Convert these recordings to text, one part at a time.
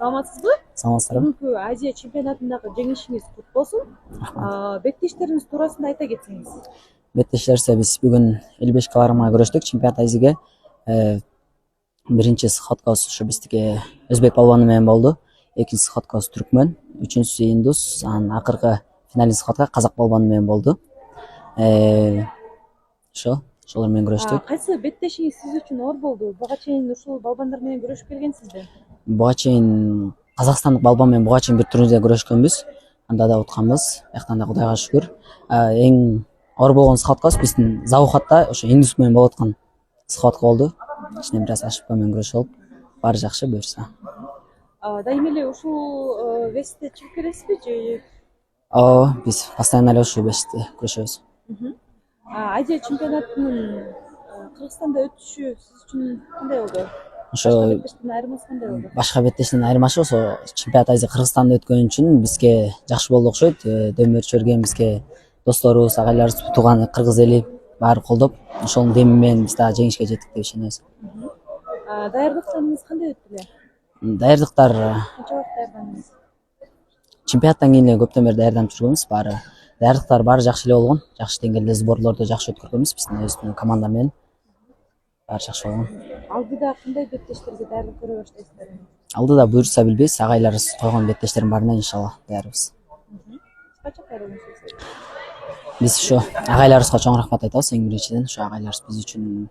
Саламатсызбы? Саламатсыздарбы? Бүгүнкү Азия чемпионатындагы жеңишиңиз кут болсун. Беттештериңиз туурасында айта кетсеңиз. Беттештерсе биз бүгүн 55 килограммга күрөштүк чемпионат Азиге. Биринчи сходкабыз ушу биздики өзбек балбаны менен болду. Экинчи сходкабыз түркмөн, үчүнчүсү индус, анан акыркы финалдык сходка казак балбаны менен болду. Ошолор менен күрөштүк. Кайсы беттешиңиз сиз үчүн оор болду? Буга чейин ушул балбандар менен күрөшүп келгенсизби? Буга чейин казакстандык балбан менен буга чейин бир турнирде күрөшкөнбүз. Анда да утканбыз. Бияктан да Кудайга шүгүр. Эң оор болгон сходкабыз биздин Завухатта ошо индус менен болуп аткан сходка болду. Ичинен бир аз ошибка менен күрөшүп алып, баары жакшы буюрса. Дайыма эле ушул весте чыгып келесизби же? Ооба, биз постоянно эле ушул весте күрөшөбүз. Азия чемпионатынын Кыргызстанда өтүшү сиз үчүн кандай болду? Ошо Беттештен айырмасы кандай болду? башка беттештен айырмачы ошо чемпионат Азия Кыргызстанда өткөн үчүн бизге жакшы болду окшойт. Демирчи берген бизге досторубуз, агайларыбыз, тууган кыргыз эли баары колдоп, ошонун деми менен биз дагы жеңишке жеттик деп ишенебиз. Даярдыктарыңыз кандай өттү эле? Даярдыктар Канча убакыт даярдандыңыз? чемпионаттан кийин эле көптөн бери даярданып жүргөнбүз. Даярдыктар баары жакшы эле болгон. Жакшы деңгээлде сборлорду жакшы өткөргөнбүз биздин өзүбүздүн команда менен. Баары жакшы болгон. Алдыда кандай беттештерге даярдык көрө баштайсыздар? Алдыда буюрса билбейбиз, агайларыбыз койгон беттештердин баарына иншалла даярбыз. Кача кайрылыңыз? Биз ушу агайларыбызга чоң рахмат айтабыз эң биринчиден. Ушу агайларыбыз биз үчүн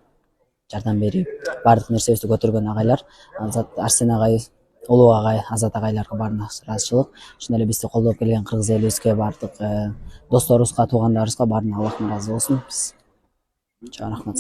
жардам берип, баардык нерсебизди көтөргөн агайлар. Арсен агай, Улуу агай, Азат агайларга баарына ыраазычылык. Ошондой эле бизди колдоп келген кыргыз элибизге, баардык досторубузга, туугандарыбызга баарына Аллахтан ыраазы болсун. Биз чоң рахмат.